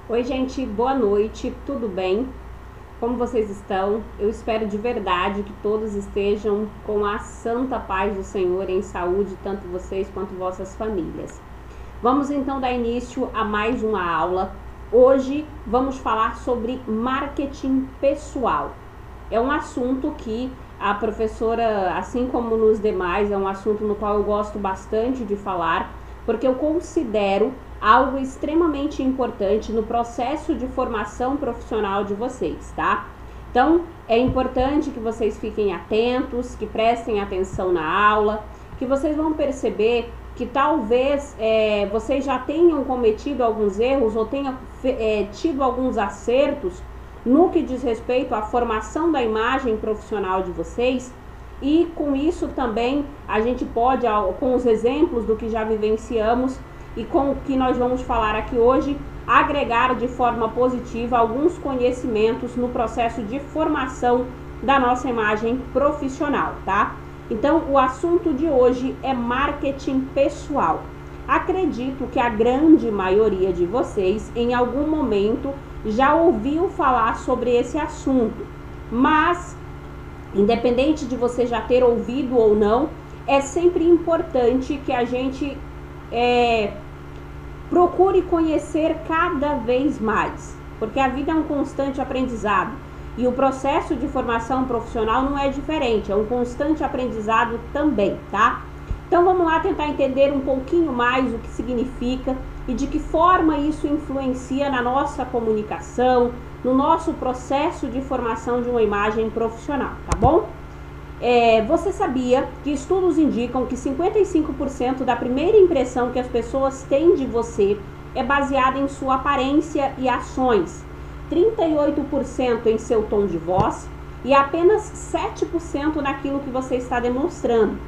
Oi, gente, boa noite, tudo bem? Como vocês estão? Eu espero de verdade que todos estejam com a santa paz do Senhor em saúde, tanto vocês quanto vossas famílias. Vamos então dar início a mais uma aula. Hoje vamos falar sobre marketing pessoal. É um assunto que a professora, assim como nos demais, é um assunto no qual eu gosto bastante de falar, porque eu considero algo extremamente importante no processo de formação profissional de vocês, tá? Então, é importante que vocês fiquem atentos, que prestem atenção na aula, que vocês vão perceber que talvez vocês já tenham cometido alguns erros ou tenham tido alguns acertos no que diz respeito à formação da imagem profissional de vocês, e com isso também a gente pode, com os exemplos do que já vivenciamos e com o que nós vamos falar aqui hoje, agregar de forma positiva alguns conhecimentos no processo de formação da nossa imagem profissional, tá? Então, o assunto de hoje é marketing pessoal. Acredito que a grande maioria de vocês, em algum momento, já ouviu falar sobre esse assunto, mas, independente de você já ter ouvido ou não, é sempre importante que a gente procure conhecer cada vez mais, porque a vida é um constante aprendizado e o processo de formação profissional não é diferente, é um constante aprendizado também, tá? Então vamos lá tentar entender um pouquinho mais o que significa e de que forma isso influencia na nossa comunicação, no nosso processo de formação de uma imagem profissional, tá bom? Você sabia que estudos indicam que 55% da primeira impressão que as pessoas têm de você é baseada em sua aparência e ações, 38% em seu tom de voz e apenas 7% naquilo que você está demonstrando.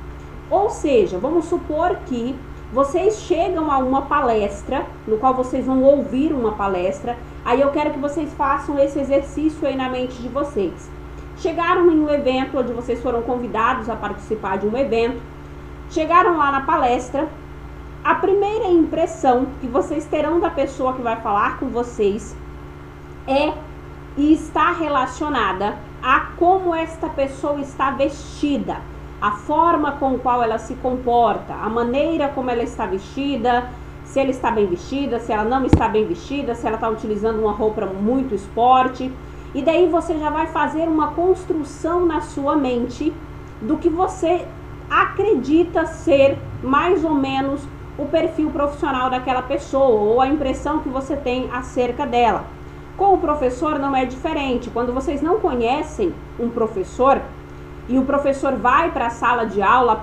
Ou seja, vamos supor que vocês chegam a uma palestra, no qual vocês vão ouvir uma palestra, aí eu quero que vocês façam esse exercício aí na mente de vocês. Chegaram em um evento onde vocês foram convidados a participar de um evento, chegaram lá na palestra, a primeira impressão que vocês terão da pessoa que vai falar com vocês e está relacionada a como esta pessoa está vestida, a forma com a qual ela se comporta, a maneira como ela está vestida, se ela está bem vestida, se ela não está bem vestida, se ela está utilizando uma roupa muito esporte. E daí você já vai fazer uma construção na sua mente do que você acredita ser mais ou menos o perfil profissional daquela pessoa ou a impressão que você tem acerca dela. Com o professor não é diferente. Quando vocês não conhecem um professor e o professor vai para a sala de aula,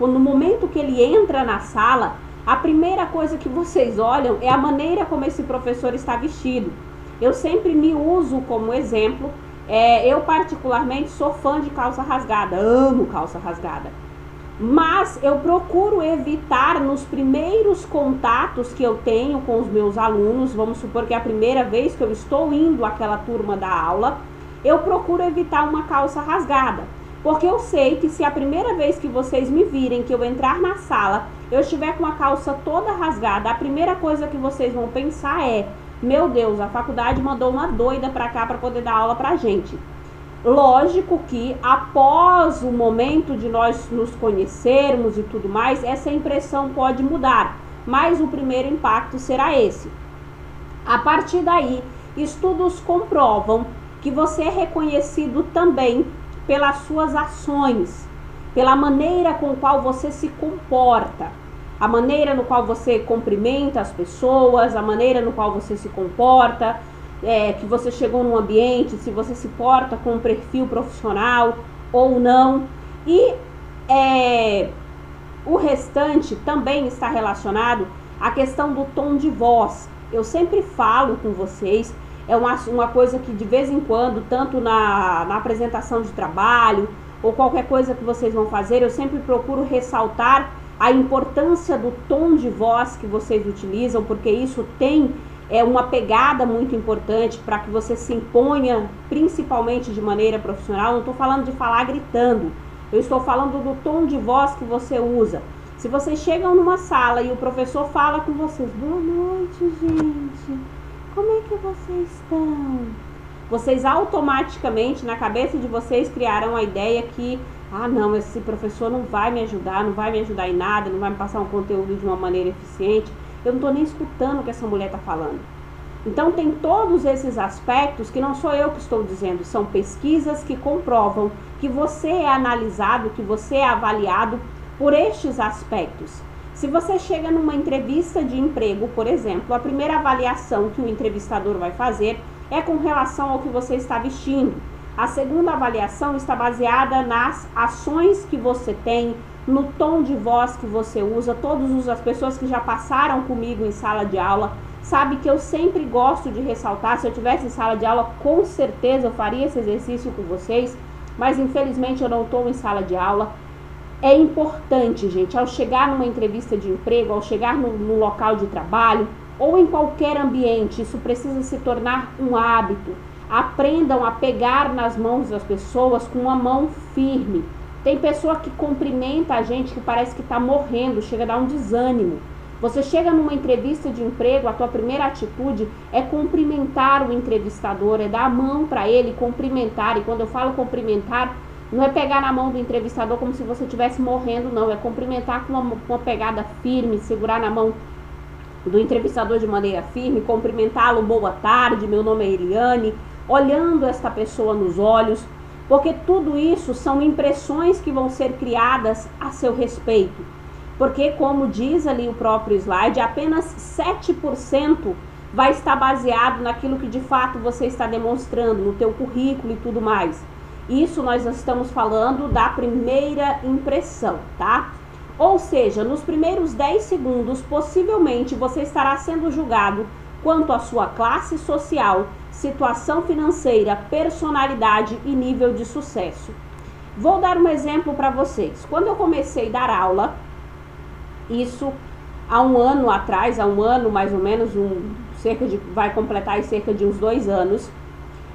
no momento que ele entra na sala, a primeira coisa que vocês olham é a maneira como esse professor está vestido. Eu sempre me uso como exemplo, eu particularmente sou fã de calça rasgada, amo calça rasgada, mas eu procuro evitar nos primeiros contatos que eu tenho com os meus alunos, vamos supor que é a primeira vez que eu estou indo àquela turma da aula, eu procuro evitar uma calça rasgada, porque eu sei que se a primeira vez que vocês me virem, que eu entrar na sala, eu estiver com a calça toda rasgada, a primeira coisa que vocês vão pensar é: meu Deus, a faculdade mandou uma doida pra cá para poder dar aula pra gente. Lógico que após o momento de nós nos conhecermos e tudo mais, essa impressão pode mudar, mas o primeiro impacto será esse. A partir daí, estudos comprovam que você é reconhecido também pelas suas ações, pela maneira com qual você se comporta. A maneira no qual você cumprimenta as pessoas, a maneira no qual você se comporta, que você chegou num ambiente, se você se porta com um perfil profissional ou não. E o restante também está relacionado à questão do tom de voz. Eu sempre falo com vocês, é uma coisa que de vez em quando, tanto na apresentação de trabalho ou qualquer coisa que vocês vão fazer, eu sempre procuro ressaltar a importância do tom de voz que vocês utilizam, porque isso tem uma pegada muito importante para que você se imponha, principalmente de maneira profissional. Não estou falando de falar gritando, eu estou falando do tom de voz que você usa. Se vocês chegam numa sala e o professor fala com vocês: boa noite, gente, como é que vocês estão? Vocês automaticamente, na cabeça de vocês, criarão a ideia que, não, esse professor não vai me ajudar, não vai me ajudar em nada, não vai me passar um conteúdo de uma maneira eficiente. Eu não estou nem escutando o que essa mulher está falando. Então, tem todos esses aspectos que não sou eu que estou dizendo, são pesquisas que comprovam que você é analisado, que você é avaliado por estes aspectos. Se você chega numa entrevista de emprego, por exemplo, a primeira avaliação que o entrevistador vai fazer é com relação ao que você está vestindo. A segunda avaliação está baseada nas ações que você tem, no tom de voz que você usa. Todas as pessoas que já passaram comigo em sala de aula sabem que eu sempre gosto de ressaltar. Se eu tivesse em sala de aula, com certeza eu faria esse exercício com vocês, mas infelizmente eu não estou em sala de aula. É importante, gente, ao chegar numa entrevista de emprego, ao chegar no local de trabalho, ou em qualquer ambiente, isso precisa se tornar um hábito. Aprendam a pegar nas mãos das pessoas com uma mão firme. Tem pessoa que cumprimenta a gente que parece que está morrendo, chega a dar um desânimo. Você chega numa entrevista de emprego, a tua primeira atitude é cumprimentar o entrevistador, é dar a mão para ele, cumprimentar. E quando eu falo cumprimentar, não é pegar na mão do entrevistador como se você estivesse morrendo, não. É cumprimentar com uma pegada firme, segurar na mão do entrevistador de maneira firme, cumprimentá-lo, boa tarde, meu nome é Eliane, olhando esta pessoa nos olhos, porque tudo isso são impressões que vão ser criadas a seu respeito. Porque, como diz ali o próprio slide, apenas 7% vai estar baseado naquilo que de fato você está demonstrando, no teu currículo e tudo mais. Isso nós estamos falando da primeira impressão, tá? Ou seja, nos primeiros 10 segundos, possivelmente você estará sendo julgado quanto à sua classe social, situação financeira, personalidade e nível de sucesso. Vou dar um exemplo para vocês. Quando eu comecei a dar aula, isso há um ano atrás, há um ano mais ou menos, vai completar cerca de uns 2 anos,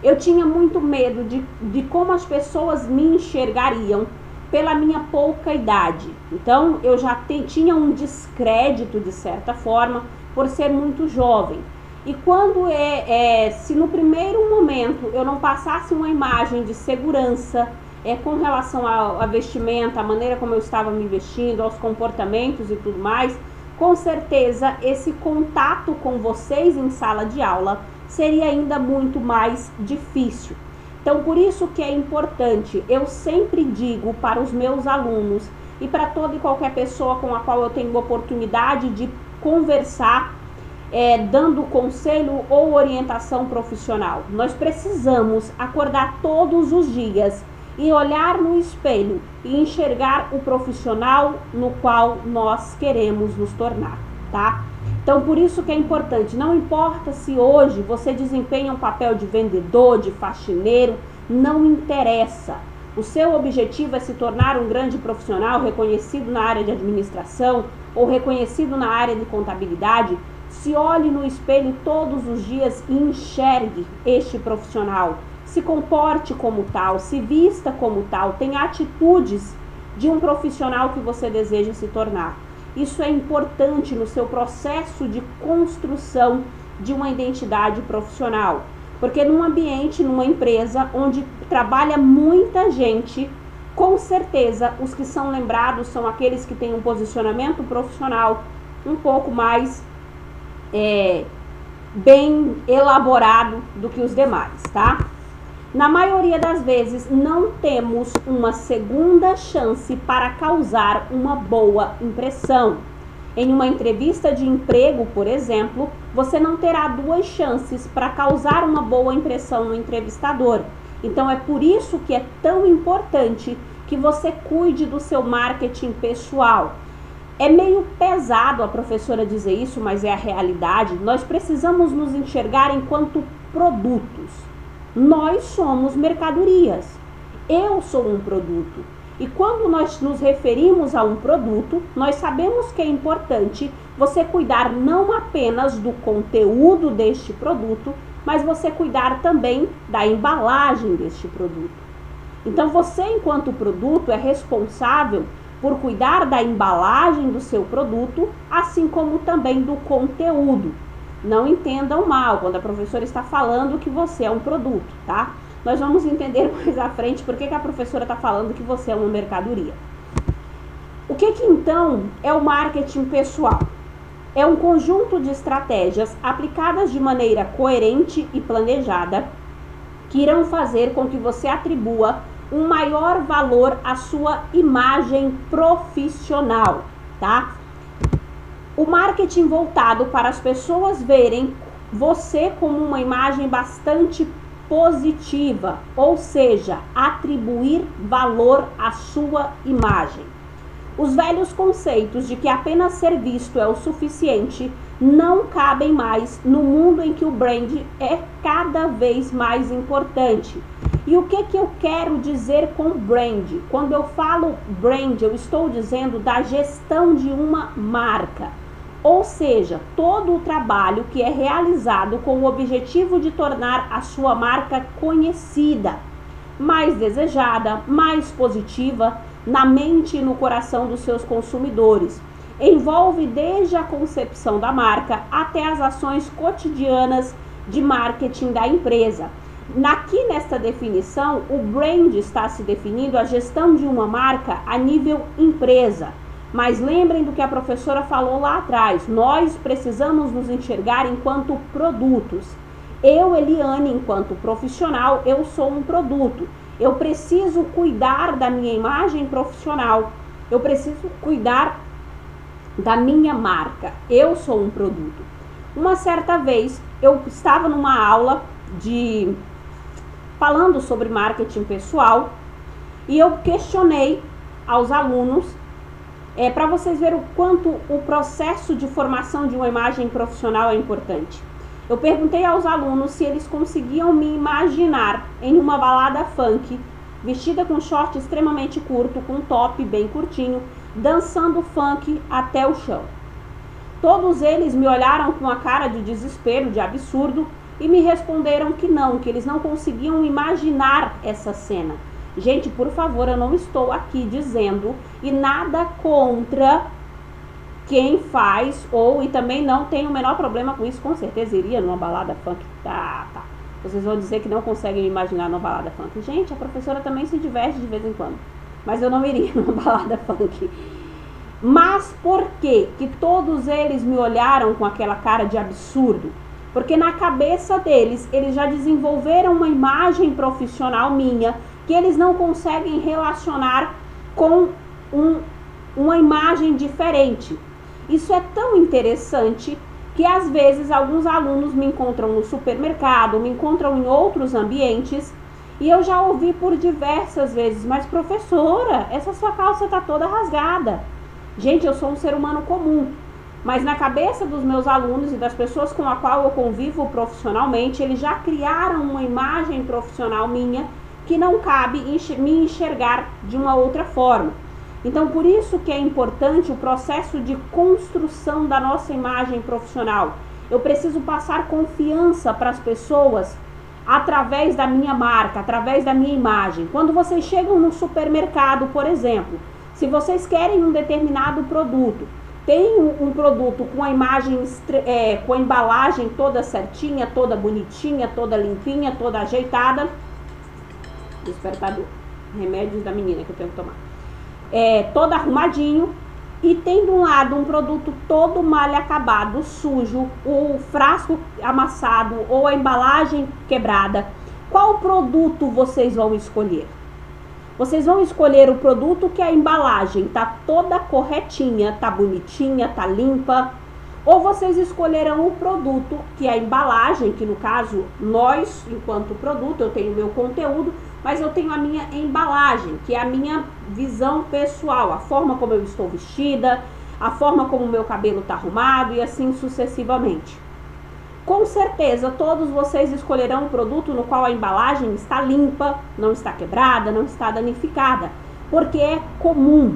eu tinha muito medo de como as pessoas me enxergariam pela minha pouca idade. Então, eu já tinha um descrédito, de certa forma, por ser muito jovem. E quando se no primeiro momento eu não passasse uma imagem de segurança com relação à vestimenta, a maneira como eu estava me vestindo, aos comportamentos e tudo mais, com certeza esse contato com vocês em sala de aula seria ainda muito mais difícil. Então, por isso que é importante, eu sempre digo para os meus alunos e para toda e qualquer pessoa com a qual eu tenho oportunidade de conversar, dando conselho ou orientação profissional. Nós precisamos acordar todos os dias e olhar no espelho e enxergar o profissional no qual nós queremos nos tornar, tá? Então, por isso que é importante, não importa se hoje você desempenha um papel de vendedor, de faxineiro, não interessa. O seu objetivo é se tornar um grande profissional reconhecido na área de administração ou reconhecido na área de contabilidade. Se olhe no espelho todos os dias e enxergue este profissional. Se comporte como tal, se vista como tal, tenha atitudes de um profissional que você deseja se tornar. Isso é importante no seu processo de construção de uma identidade profissional. Porque num ambiente, numa empresa onde trabalha muita gente, com certeza os que são lembrados são aqueles que têm um posicionamento profissional um pouco mais bem elaborado do que os demais, tá? Na maioria das vezes, não temos uma segunda chance para causar uma boa impressão. Em uma entrevista de emprego, por exemplo, você não terá 2 chances para causar uma boa impressão no entrevistador. Então, é por isso que é tão importante que você cuide do seu marketing pessoal. É meio pesado a professora dizer isso, mas é a realidade. Nós precisamos nos enxergar enquanto produtos. Nós somos mercadorias. Eu sou um produto. E quando nós nos referimos a um produto, nós sabemos que é importante você cuidar não apenas do conteúdo deste produto, mas você cuidar também da embalagem deste produto. Então, você, enquanto produto, é responsável por cuidar da embalagem do seu produto, assim como também do conteúdo. Não entendam mal quando a professora está falando que você é um produto, tá? Nós vamos entender mais à frente por que a professora está falando que você é uma mercadoria. O que então é o marketing pessoal? É um conjunto de estratégias aplicadas de maneira coerente e planejada que irão fazer com que você atribua um maior valor à sua imagem profissional, tá? O marketing voltado para as pessoas verem você como uma imagem bastante positiva, ou seja, atribuir valor à sua imagem. Os velhos conceitos de que apenas ser visto é o suficiente não cabem mais no mundo em que o brand é cada vez mais importante. E o que eu quero dizer com brand? Quando eu falo brand, eu estou dizendo da gestão de uma marca. Ou seja, todo o trabalho que é realizado com o objetivo de tornar a sua marca conhecida, mais desejada, mais positiva na mente e no coração dos seus consumidores. Envolve desde a concepção da marca até as ações cotidianas de marketing da empresa. Aqui nesta definição, o brand está se definindo a gestão de uma marca a nível empresa. Mas lembrem do que a professora falou lá atrás, nós precisamos nos enxergar enquanto produtos. Eu, Eliane, enquanto profissional, eu sou um produto. Eu preciso cuidar da minha imagem profissional. Eu preciso cuidar da minha marca. Eu sou um produto. Uma certa vez, eu estava numa aula falando sobre marketing pessoal e eu questionei aos alunos para vocês verem o quanto o processo de formação de uma imagem profissional é importante. Eu perguntei aos alunos se eles conseguiam me imaginar em uma balada funk, vestida com short extremamente curto, com top bem curtinho, dançando funk até o chão. Todos eles me olharam com a cara de desespero, de absurdo, e me responderam que não, que eles não conseguiam imaginar essa cena. Gente, por favor, eu não estou aqui dizendo e nada contra quem faz, e também não tenho o menor problema com isso, com certeza iria numa balada funk. Tá. Vocês vão dizer que não conseguem me imaginar numa balada funk. Gente, a professora também se diverte de vez em quando, mas eu não iria numa balada funk. Mas por que todos eles me olharam com aquela cara de absurdo? Porque na cabeça deles, eles já desenvolveram uma imagem profissional minha que eles não conseguem relacionar com uma imagem diferente. Isso é tão interessante que às vezes alguns alunos me encontram no supermercado, me encontram em outros ambientes e eu já ouvi por diversas vezes, mas professora, essa sua calça está toda rasgada. Gente, eu sou um ser humano comum, mas na cabeça dos meus alunos e das pessoas com a qual eu convivo profissionalmente, eles já criaram uma imagem profissional minha que não cabe me enxergar de uma outra forma. Então, por isso que é importante o processo de construção da nossa imagem profissional. Eu preciso passar confiança para as pessoas através da minha marca, através da minha imagem. Quando vocês chegam no supermercado, por exemplo, se vocês querem um determinado produto, tem um produto com a imagem, com a embalagem toda certinha, toda bonitinha, toda limpinha, toda ajeitada. Despertador, remédios da menina que eu tenho que tomar. Todo arrumadinho, e tem de um lado um produto todo mal acabado, sujo, o frasco amassado ou a embalagem quebrada. Qual produto vocês vão escolher? Vocês vão escolher o produto que a embalagem tá toda corretinha, tá bonitinha, tá limpa, ou vocês escolherão o produto que a embalagem, que no caso nós, enquanto produto, eu tenho o meu conteúdo, mas eu tenho a minha embalagem, que é a minha visão pessoal, a forma como eu estou vestida, a forma como o meu cabelo está arrumado e assim sucessivamente. Com certeza, todos vocês escolherão um produto no qual a embalagem está limpa, não está quebrada, não está danificada, porque é comum.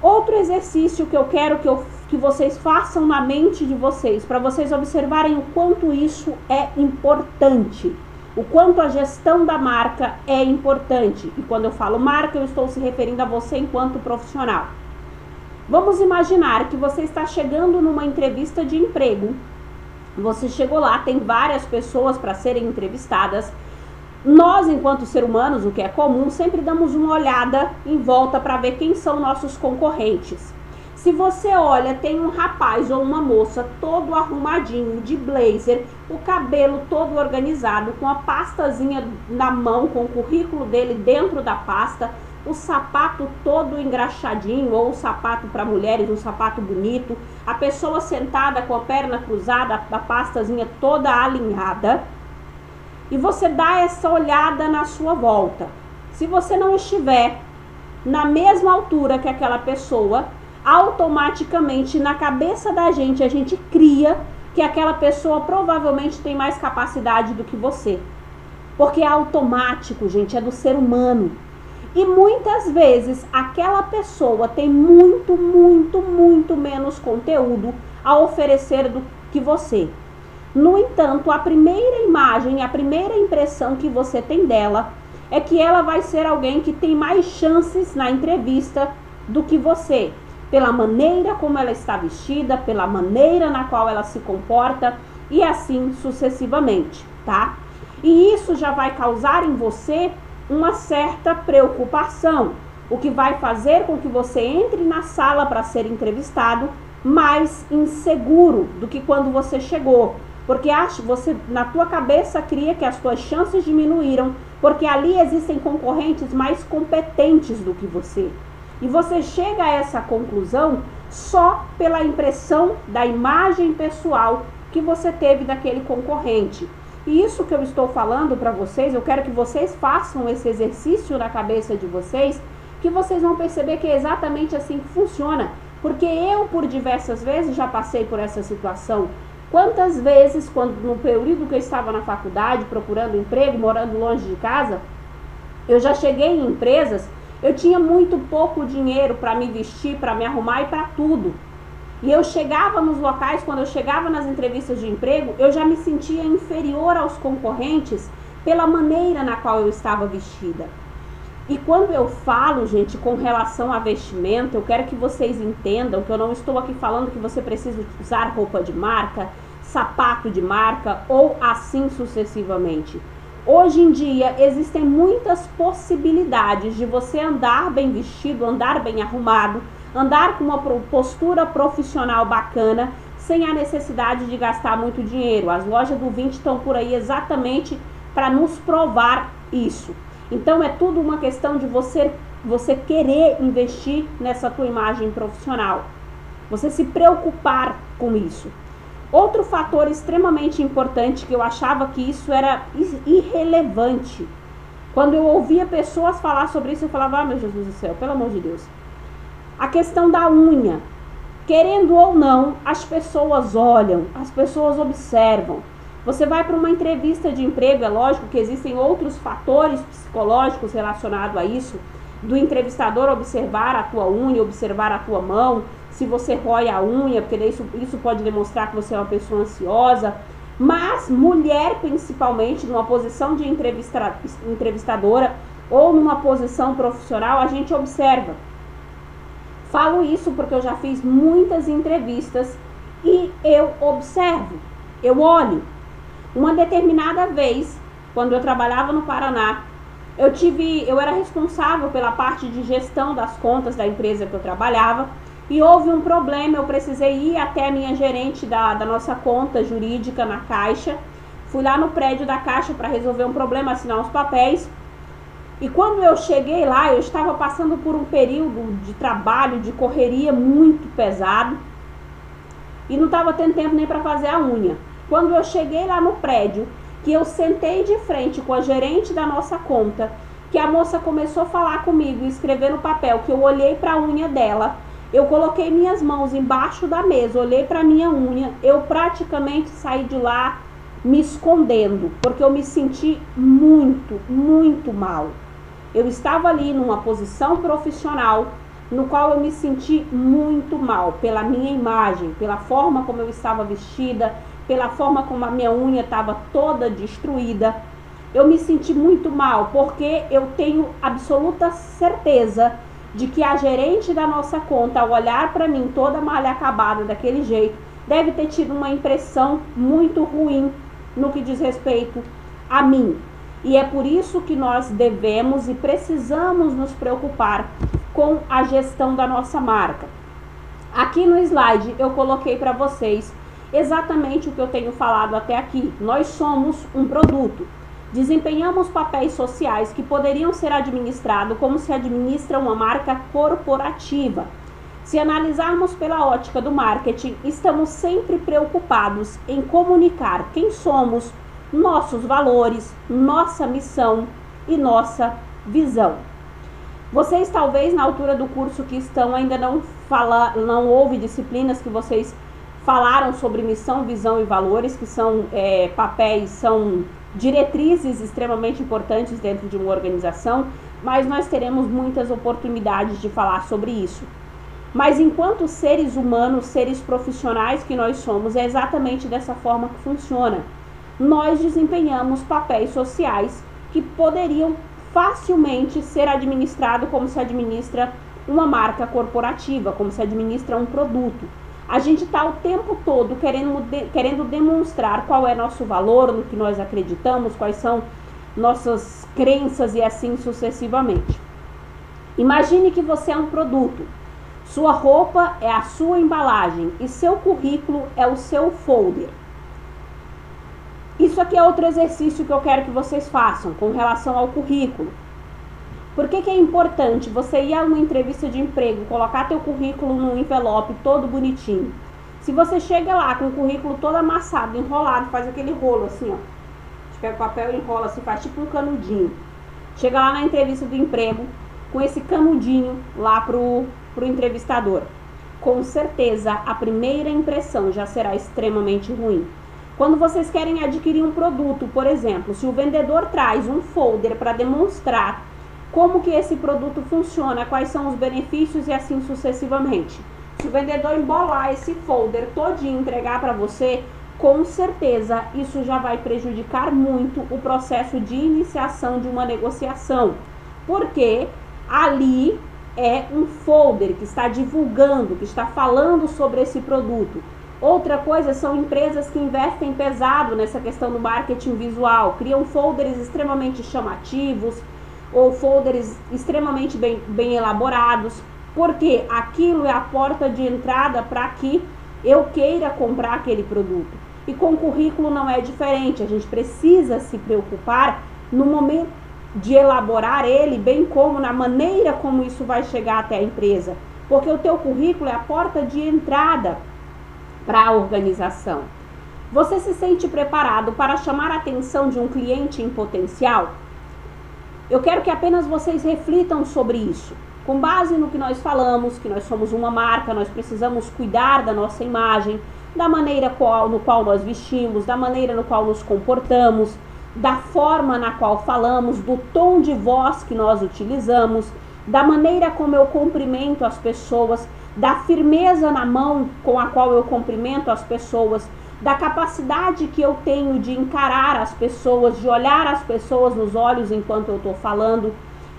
Outro exercício que eu quero que vocês façam na mente de vocês, para vocês observarem o quanto isso é importante, o quanto a gestão da marca é importante. E quando eu falo marca, eu estou se referindo a você enquanto profissional. Vamos imaginar que você está chegando numa entrevista de emprego Você chegou lá, tem várias pessoas para serem entrevistadas. Nós, enquanto seres humanos, o que é comum, sempre damos uma olhada em volta para ver quem são nossos concorrentes. Se você olha, tem um rapaz ou uma moça todo arrumadinho, de blazer, o cabelo todo organizado, com a pastazinha na mão, com o currículo dele dentro da pasta, o sapato todo engraxadinho, ou o sapato para mulheres, um sapato bonito, a pessoa sentada com a perna cruzada, a pastazinha toda alinhada, e você dá essa olhada na sua volta. Se você não estiver na mesma altura que aquela pessoa, automaticamente na cabeça da gente a gente cria que aquela pessoa provavelmente tem mais capacidade do que você. Porque é automático, gente, é do ser humano. E muitas vezes aquela pessoa tem muito menos conteúdo a oferecer do que você. No entanto, a primeira imagem, a primeira impressão que você tem dela é que ela vai ser alguém que tem mais chances na entrevista do que você. Pela maneira como ela está vestida, pela maneira na qual ela se comporta e assim sucessivamente, tá? E isso já vai causar em você uma certa preocupação, o que vai fazer com que você entre na sala para ser entrevistado mais inseguro do que quando você chegou, porque você na tua cabeça cria que as tuas chances diminuíram, porque ali existem concorrentes mais competentes do que você. E você chega a essa conclusão só pela impressão da imagem pessoal que você teve daquele concorrente. E isso que eu estou falando para vocês, eu quero que vocês façam esse exercício na cabeça de vocês, que vocês vão perceber que é exatamente assim que funciona. Porque eu, por diversas vezes, já passei por essa situação. Quantas vezes, no período que eu estava na faculdade, procurando emprego, morando longe de casa, eu já cheguei em empresas, eu tinha muito pouco dinheiro para me vestir, para me arrumar e para tudo. E eu chegava nos locais, quando eu chegava nas entrevistas de emprego, eu já me sentia inferior aos concorrentes pela maneira na qual eu estava vestida. E quando eu falo, gente, com relação a vestimento, eu quero que vocês entendam que eu não estou aqui falando que você precisa usar roupa de marca, sapato de marca ou assim sucessivamente. Hoje em dia existem muitas possibilidades de você andar bem vestido, andar bem arrumado, andar com uma postura profissional bacana, sem a necessidade de gastar muito dinheiro. As lojas do 20 estão por aí exatamente para nos provar isso. Então é tudo uma questão de você querer investir nessa tua imagem profissional. Você se preocupar com isso. Outro fator extremamente importante, que eu achava que isso era irrelevante. Quando eu ouvia pessoas falar sobre isso, eu falava, meu Jesus do céu, pelo amor de Deus. A questão da unha. Querendo ou não, as pessoas olham, as pessoas observam. Você vai para uma entrevista de emprego, é lógico que existem outros fatores psicológicos relacionados a isso, do entrevistador observar a tua unha, observar a tua mão, se você rói a unha, porque isso pode demonstrar que você é uma pessoa ansiosa. Mas mulher, principalmente, numa posição de entrevistadora ou numa posição profissional, a gente observa. Falo isso porque eu já fiz muitas entrevistas e eu observo, eu olho. Uma determinada vez, quando eu trabalhava no Paraná, eu era responsável pela parte de gestão das contas da empresa que eu trabalhava e houve um problema, eu precisei ir até a minha gerente da nossa conta jurídica na Caixa. Fui lá no prédio da Caixa para resolver um problema, assinar uns papéis. E quando eu cheguei lá, eu estava passando por um período de trabalho, de correria muito pesado e não estava tendo tempo nem para fazer a unha. Quando eu cheguei lá no prédio, que eu sentei de frente com a gerente da nossa conta, que a moça começou a falar comigo e escrever no papel, que eu olhei para a unha dela, eu coloquei minhas mãos embaixo da mesa, olhei para a minha unha, eu praticamente saí de lá me escondendo, porque eu me senti muito mal. Eu estava ali numa posição profissional, no qual eu me senti muito mal, pela minha imagem, pela forma como eu estava vestida, pela forma como a minha unha estava toda destruída. Eu me senti muito mal, porque eu tenho absoluta certeza de que a gerente da nossa conta, ao olhar para mim toda mal acabada daquele jeito, deve ter tido uma impressão muito ruim no que diz respeito a mim. E é por isso que nós devemos e precisamos nos preocupar com a gestão da nossa marca. Aqui no slide eu coloquei para vocês exatamente o que eu tenho falado até aqui. Nós somos um produto. Desempenhamos papéis sociais que poderiam ser administrados como se administra uma marca corporativa. Se analisarmos pela ótica do marketing, estamos sempre preocupados em comunicar quem somos, nossos valores, nossa missão e nossa visão. Vocês talvez na altura do curso que estão ainda não houve disciplinas que vocês falaram sobre missão, visão e valores, que são papéis, são diretrizes extremamente importantes dentro de uma organização, mas nós teremos muitas oportunidades de falar sobre isso. Mas enquanto seres humanos, seres profissionais que nós somos, é exatamente dessa forma que funciona. Nós desempenhamos papéis sociais que poderiam facilmente ser administrados como se administra uma marca corporativa, como se administra um produto. A gente está o tempo todo querendo demonstrar qual é nosso valor, no que nós acreditamos, quais são nossas crenças e assim sucessivamente. Imagine que você é um produto. Sua roupa é a sua embalagem e seu currículo é o seu folder. Isso aqui é outro exercício que eu quero que vocês façam com relação ao currículo. Por que é importante você ir a uma entrevista de emprego, colocar teu currículo num envelope todo bonitinho? Se você chega lá com o currículo todo amassado, enrolado, faz aquele rolo assim, ó. Você pega o papel e enrola assim, faz tipo um canudinho. Chega lá na entrevista do emprego com esse canudinho lá pro entrevistador. Com certeza a primeira impressão já será extremamente ruim. Quando vocês querem adquirir um produto, por exemplo, se o vendedor traz um folder para demonstrar como que esse produto funciona, quais são os benefícios e assim sucessivamente. Se o vendedor embolar esse folder todinho e entregar para você, com certeza isso já vai prejudicar muito o processo de iniciação de uma negociação. Porque ali é um folder que está divulgando, que está falando sobre esse produto. Outra coisa são empresas que investem pesado nessa questão do marketing visual, criam folders extremamente chamativos ou folders extremamente bem elaborados, porque aquilo é a porta de entrada para que eu queira comprar aquele produto. E com o currículo não é diferente, a gente precisa se preocupar no momento de elaborar ele, bem como na maneira como isso vai chegar até a empresa, porque o teu currículo é a porta de entrada para a organização. Você se sente preparado para chamar a atenção de um cliente em potencial? Eu quero que apenas vocês reflitam sobre isso. Com base no que nós falamos, que nós somos uma marca, nós precisamos cuidar da nossa imagem, da maneira no qual nós vestimos, da maneira no qual nos comportamos, da forma na qual falamos, do tom de voz que nós utilizamos, da maneira como eu cumprimento as pessoas, da firmeza na mão com a qual eu cumprimento as pessoas, da capacidade que eu tenho de encarar as pessoas, de olhar as pessoas nos olhos enquanto eu estou falando.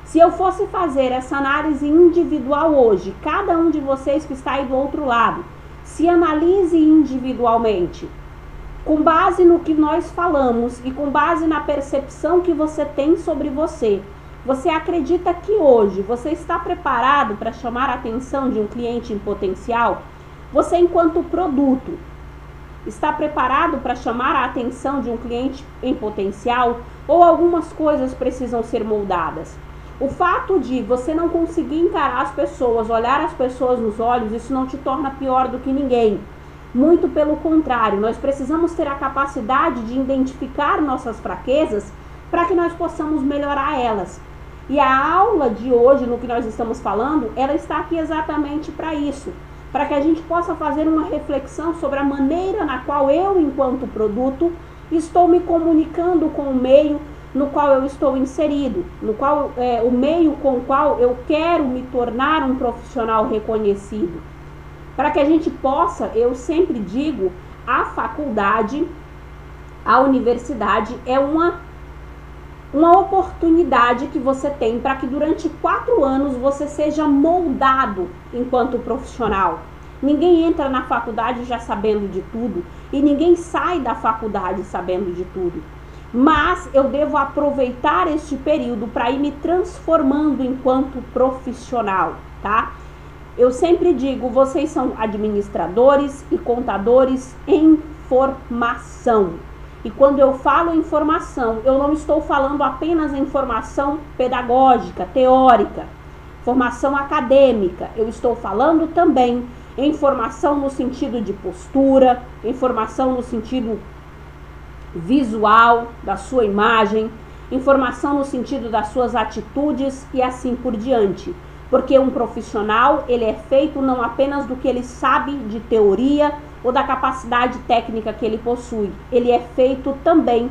Se eu fosse fazer essa análise individual hoje, cada um de vocês que está aí do outro lado, se analise individualmente, com base no que nós falamos e com base na percepção que você tem sobre você. Você acredita que hoje você está preparado para chamar a atenção de um cliente em potencial? Você, enquanto produto, está preparado para chamar a atenção de um cliente em potencial? Ou algumas coisas precisam ser moldadas? O fato de você não conseguir encarar as pessoas, olhar as pessoas nos olhos, isso não te torna pior do que ninguém. Muito pelo contrário, nós precisamos ter a capacidade de identificar nossas fraquezas para que nós possamos melhorar elas. E a aula de hoje, no que nós estamos falando, ela está aqui exatamente para isso. Para que a gente possa fazer uma reflexão sobre a maneira na qual eu, enquanto produto, estou me comunicando com o meio no qual eu estou inserido, no qual o meio com o qual eu quero me tornar um profissional reconhecido. Para que a gente possa, eu sempre digo, a faculdade, a universidade é uma oportunidade que você tem para que durante 4 anos você seja moldado enquanto profissional. Ninguém entra na faculdade já sabendo de tudo e ninguém sai da faculdade sabendo de tudo. Mas eu devo aproveitar este período para ir me transformando enquanto profissional, tá? Eu sempre digo, vocês são administradores e contadores em formação. E quando eu falo em formação, eu não estou falando apenas em formação pedagógica, teórica, formação acadêmica. Eu estou falando também em formação no sentido de postura, em formação no sentido visual da sua imagem, em formação no sentido das suas atitudes e assim por diante. Porque um profissional, ele é feito não apenas do que ele sabe de teoria ou da capacidade técnica que ele possui. Ele é feito também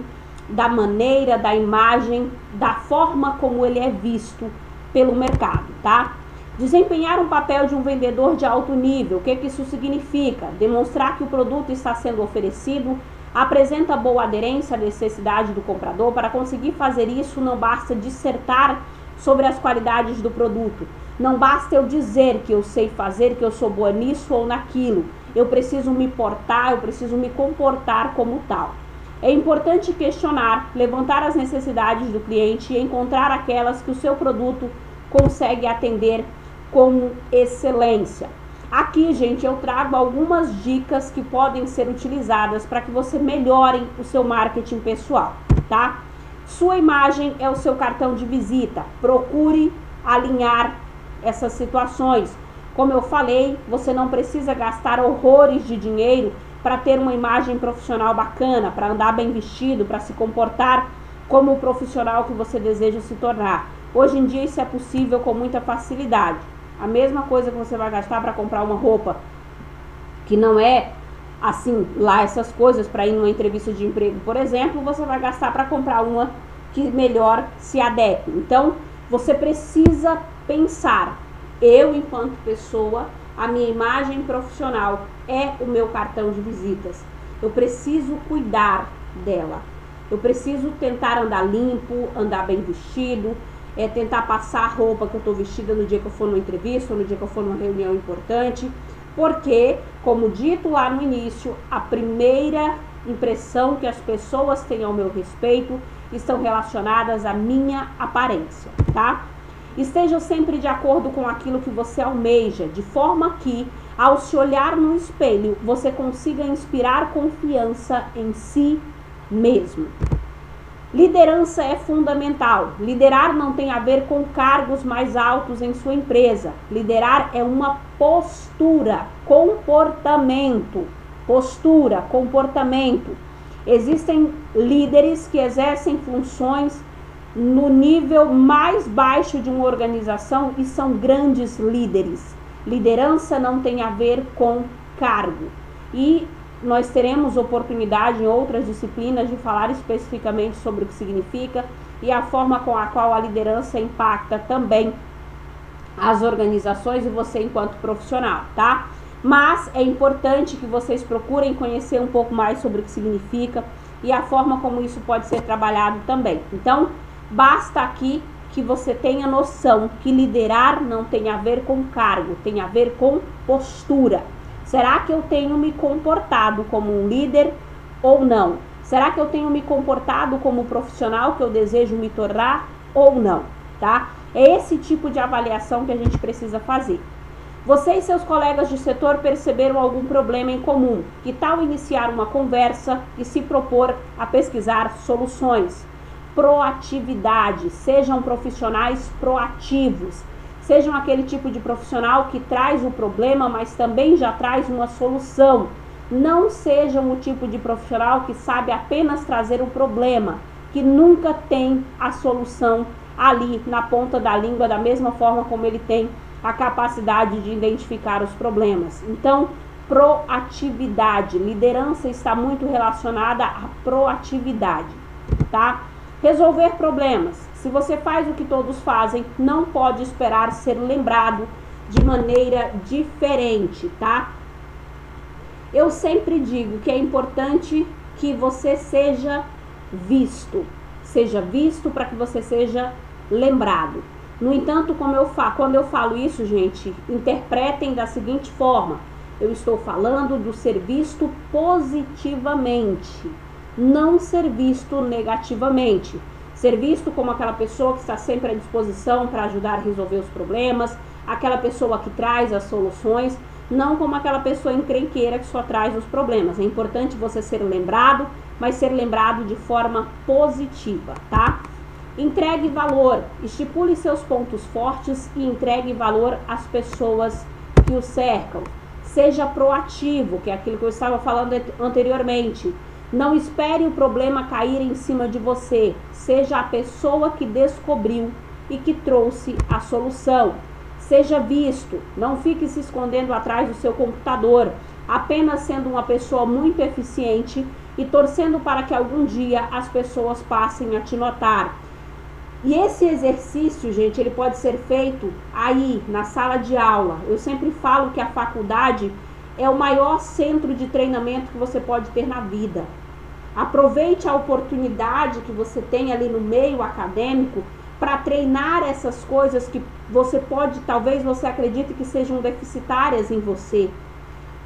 da maneira, da imagem, da forma como ele é visto pelo mercado, tá? Desempenhar um papel de um vendedor de alto nível, o que isso significa? Demonstrar que o produto está sendo oferecido, apresenta boa aderência à necessidade do comprador. Para conseguir fazer isso, não basta dissertar sobre as qualidades do produto. Não basta eu dizer que eu sei fazer, que eu sou boa nisso ou naquilo. Eu preciso me portar, eu preciso me comportar como tal. É importante questionar, levantar as necessidades do cliente e encontrar aquelas que o seu produto consegue atender com excelência. Aqui, gente, eu trago algumas dicas que podem ser utilizadas para que você melhore o seu marketing pessoal, tá? Sua imagem é o seu cartão de visita. Procure alinhar essas situações. Como eu falei, você não precisa gastar horrores de dinheiro para ter uma imagem profissional bacana, para andar bem vestido, para se comportar como o profissional que você deseja se tornar. Hoje em dia isso é possível com muita facilidade. A mesma coisa que você vai gastar para comprar uma roupa que não é assim, lá essas coisas, para ir numa entrevista de emprego, por exemplo, você vai gastar para comprar uma que melhor se adeque. Então, você precisa pensar, eu enquanto pessoa, a minha imagem profissional é o meu cartão de visitas. Eu preciso cuidar dela. Eu preciso tentar andar limpo, andar bem vestido, tentar passar a roupa que eu estou vestida no dia que eu for numa entrevista ou no dia que eu for numa reunião importante, porque, como dito lá no início, a primeira impressão que as pessoas têm ao meu respeito estão relacionadas à minha aparência, tá? Esteja sempre de acordo com aquilo que você almeja, de forma que, ao se olhar no espelho, você consiga inspirar confiança em si mesmo. Liderança é fundamental. Liderar não tem a ver com cargos mais altos em sua empresa. Liderar é uma postura, comportamento. Postura, comportamento. Existem líderes que exercem funções no nível mais baixo de uma organização e são grandes líderes. Liderança não tem a ver com cargo. E nós teremos oportunidade em outras disciplinas de falar especificamente sobre o que significa e a forma com a qual a liderança impacta também as organizações e você enquanto profissional, tá? Mas é importante que vocês procurem conhecer um pouco mais sobre o que significa e a forma como isso pode ser trabalhado também. Então, basta aqui que você tenha noção que liderar não tem a ver com cargo, tem a ver com postura. Será que eu tenho me comportado como um líder ou não? Será que eu tenho me comportado como o profissional que eu desejo me tornar ou não? Tá? É esse tipo de avaliação que a gente precisa fazer. Você e seus colegas de setor perceberam algum problema em comum? Que tal iniciar uma conversa e se propor a pesquisar soluções? Proatividade. Sejam profissionais proativos. Sejam aquele tipo de profissional que traz o problema, mas também já traz uma solução. Não sejam o tipo de profissional que sabe apenas trazer o problema, que nunca tem a solução ali na ponta da língua, da mesma forma como ele tem a capacidade de identificar os problemas. Então, proatividade. Liderança está muito relacionada à proatividade, tá? Resolver problemas. Se você faz o que todos fazem, não pode esperar ser lembrado de maneira diferente, tá? Eu sempre digo que é importante que você seja visto. Seja visto para que você seja lembrado. No entanto, quando eu falo isso, gente, interpretem da seguinte forma. Eu estou falando do ser visto positivamente, não ser visto negativamente. Ser visto como aquela pessoa que está sempre à disposição para ajudar a resolver os problemas, aquela pessoa que traz as soluções, não como aquela pessoa encrenqueira que só traz os problemas. É importante você ser lembrado, mas ser lembrado de forma positiva, tá? Entregue valor, estipule seus pontos fortes e entregue valor às pessoas que o cercam. Seja proativo, que é aquilo que eu estava falando anteriormente. Não espere o problema cair em cima de você. Seja a pessoa que descobriu e que trouxe a solução. Seja visto. Não fique se escondendo atrás do seu computador, apenas sendo uma pessoa muito eficiente e torcendo para que algum dia as pessoas passem a te notar. E esse exercício, gente, ele pode ser feito aí, na sala de aula. Eu sempre falo que a faculdade é o maior centro de treinamento que você pode ter na vida. Aproveite a oportunidade que você tem ali no meio acadêmico para treinar essas coisas que você pode, talvez você acredite que sejam deficitárias em você.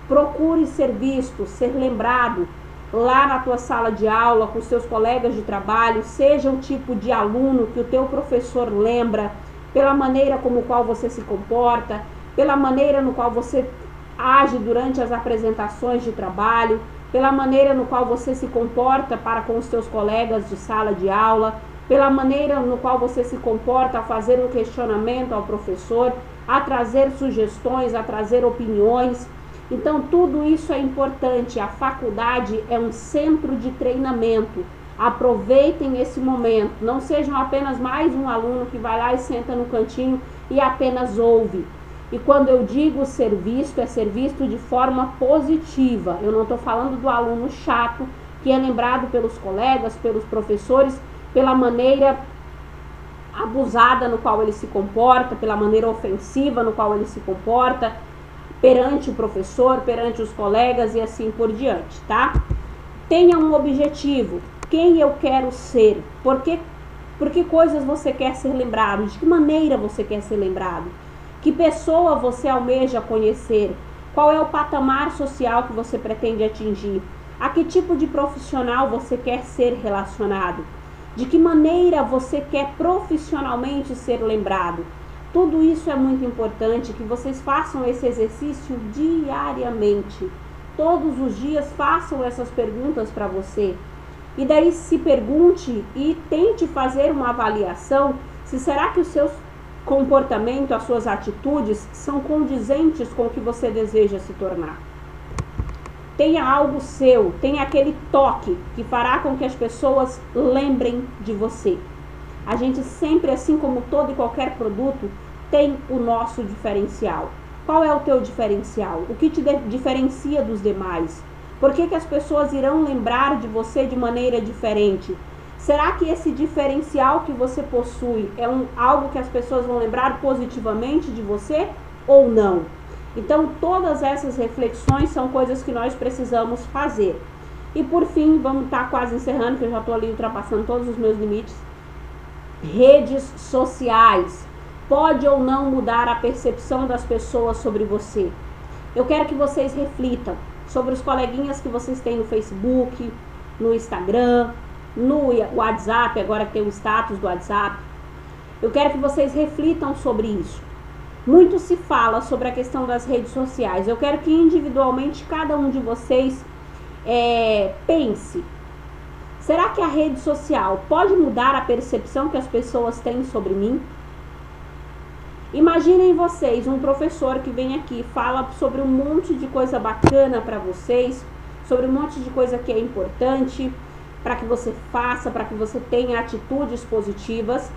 Procure ser visto, ser lembrado lá na tua sala de aula, com seus colegas de trabalho. Seja o tipo de aluno que o teu professor lembra, pela maneira como qual você se comporta, pela maneira no qual você age durante as apresentações de trabalho, pela maneira no qual você se comporta para com os seus colegas de sala de aula, pela maneira no qual você se comporta a fazer um questionamento ao professor, a trazer sugestões, a trazer opiniões. Então, tudo isso é importante. A faculdade é um centro de treinamento. Aproveitem esse momento. Não sejam apenas mais um aluno que vai lá e senta no cantinho e apenas ouve. E quando eu digo ser visto, é ser visto de forma positiva. Eu não estou falando do aluno chato, que é lembrado pelos colegas, pelos professores, pela maneira abusada no qual ele se comporta, pela maneira ofensiva no qual ele se comporta, perante o professor, perante os colegas e assim por diante, tá? Tenha um objetivo. Quem eu quero ser? Por que coisas você quer ser lembrado? De que maneira você quer ser lembrado? Que pessoa você almeja conhecer? Qual é o patamar social que você pretende atingir? A que tipo de profissional você quer ser relacionado? De que maneira você quer profissionalmente ser lembrado? Tudo isso é muito importante, que vocês façam esse exercício diariamente. Todos os dias façam essas perguntas para você. E daí se pergunte e tente fazer uma avaliação se será que o seu comportamento, as suas atitudes são condizentes com o que você deseja se tornar. Tenha algo seu, tenha aquele toque que fará com que as pessoas lembrem de você. A gente sempre, assim como todo e qualquer produto, tem o nosso diferencial. Qual é o teu diferencial? O que te diferencia dos demais? Por que as pessoas irão lembrar de você de maneira diferente? Será que esse diferencial que você possui é algo que as pessoas vão lembrar positivamente de você ou não? Então, todas essas reflexões são coisas que nós precisamos fazer. E por fim, vamos estar quase encerrando, que eu já estou ali ultrapassando todos os meus limites. Redes sociais. Pode ou não mudar a percepção das pessoas sobre você? Eu quero que vocês reflitam sobre os coleguinhas que vocês têm no Facebook, no Instagram, no WhatsApp, agora que tem o status do WhatsApp. Eu quero que vocês reflitam sobre isso. Muito se fala sobre a questão das redes sociais. Eu quero que individualmente cada um de vocês pense. Será que a rede social pode mudar a percepção que as pessoas têm sobre mim? Imaginem vocês, um professor que vem aqui, fala sobre um monte de coisa bacana para vocês, sobre um monte de coisa que é importante para que você faça, para que você tenha atitudes positivas.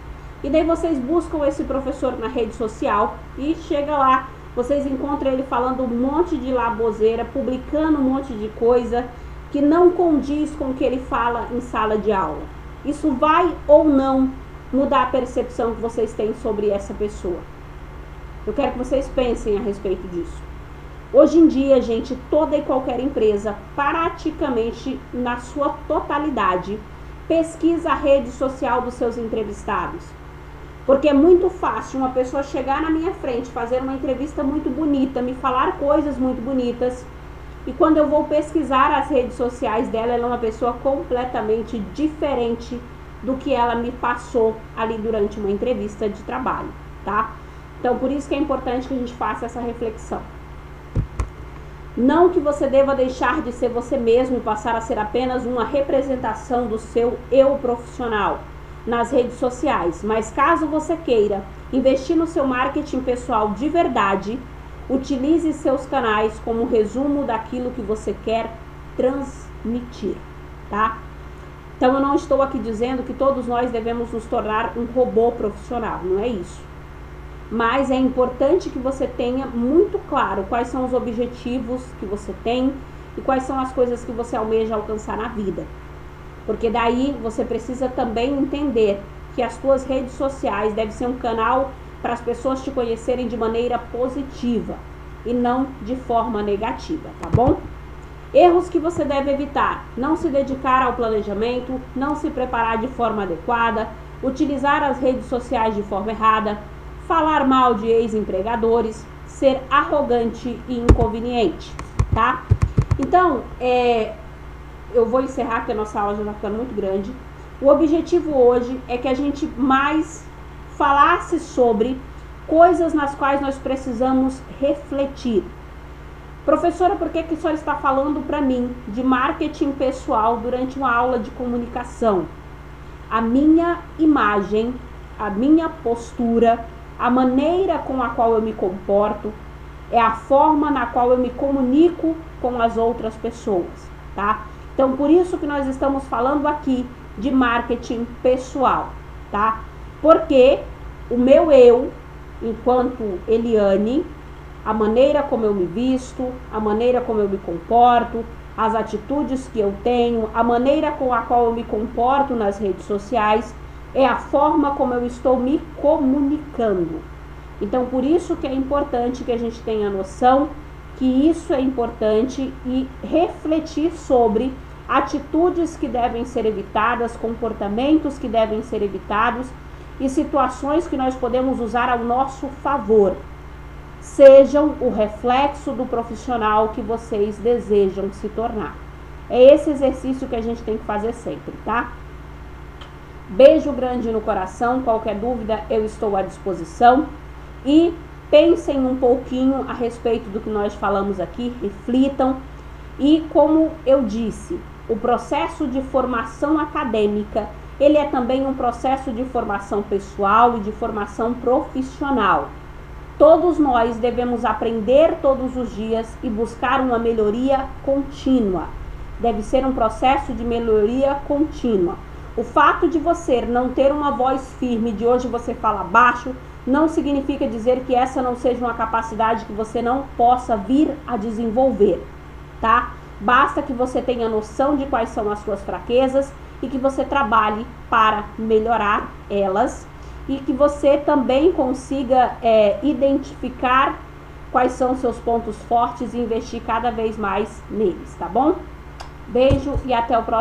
E daí vocês buscam esse professor na rede social e chega lá, vocês encontram ele falando um monte de baboseira, publicando um monte de coisa que não condiz com o que ele fala em sala de aula. Isso vai ou não mudar a percepção que vocês têm sobre essa pessoa? Eu quero que vocês pensem a respeito disso. Hoje em dia, gente, toda e qualquer empresa, praticamente na sua totalidade, pesquisa a rede social dos seus entrevistados. Porque é muito fácil uma pessoa chegar na minha frente, fazer uma entrevista muito bonita, me falar coisas muito bonitas, e quando eu vou pesquisar as redes sociais dela, ela é uma pessoa completamente diferente do que ela me passou ali durante uma entrevista de trabalho, tá? Então, por isso que é importante que a gente faça essa reflexão. Não que você deva deixar de ser você mesmo e passar a ser apenas uma representação do seu eu profissional nas redes sociais, mas caso você queira investir no seu marketing pessoal de verdade, utilize seus canais como resumo daquilo que você quer transmitir, tá? Então eu não estou aqui dizendo que todos nós devemos nos tornar um robô profissional, não é isso. Mas é importante que você tenha muito claro quais são os objetivos que você tem e quais são as coisas que você almeja alcançar na vida. Porque daí você precisa também entender que as suas redes sociais devem ser um canal para as pessoas te conhecerem de maneira positiva e não de forma negativa, tá bom? Erros que você deve evitar: não se dedicar ao planejamento, não se preparar de forma adequada, utilizar as redes sociais de forma errada, falar mal de ex-empregadores, ser arrogante e inconveniente, tá? Então, eu vou encerrar, porque a nossa aula já está ficando muito grande. O objetivo hoje é que a gente mais falasse sobre coisas nas quais nós precisamos refletir. Professora, por que a senhora está falando para mim de marketing pessoal durante uma aula de comunicação? A minha imagem, a minha postura, a maneira com a qual eu me comporto, é a forma na qual eu me comunico com as outras pessoas, tá? Então, por isso que nós estamos falando aqui de marketing pessoal, tá? Porque o meu eu, enquanto Eliane, a maneira como eu me visto, a maneira como eu me comporto, as atitudes que eu tenho, a maneira com a qual eu me comporto nas redes sociais, é a forma como eu estou me comunicando. Então, por isso que é importante que a gente tenha noção que isso é importante e refletir sobre atitudes que devem ser evitadas, comportamentos que devem ser evitados e situações que nós podemos usar ao nosso favor. Sejam o reflexo do profissional que vocês desejam se tornar. É esse exercício que a gente tem que fazer sempre, tá? Beijo grande no coração. Qualquer dúvida, eu estou à disposição. E pensem um pouquinho a respeito do que nós falamos aqui, reflitam. E como eu disse, o processo de formação acadêmica, ele é também um processo de formação pessoal e de formação profissional. Todos nós devemos aprender todos os dias e buscar uma melhoria contínua. Deve ser um processo de melhoria contínua. O fato de você não ter uma voz firme, de hoje você fala baixo, não significa dizer que essa não seja uma capacidade que você não possa vir a desenvolver, tá? Basta que você tenha noção de quais são as suas fraquezas e que você trabalhe para melhorar elas e que você também consiga identificar quais são seus pontos fortes e investir cada vez mais neles, tá bom? Beijo e até o próximo.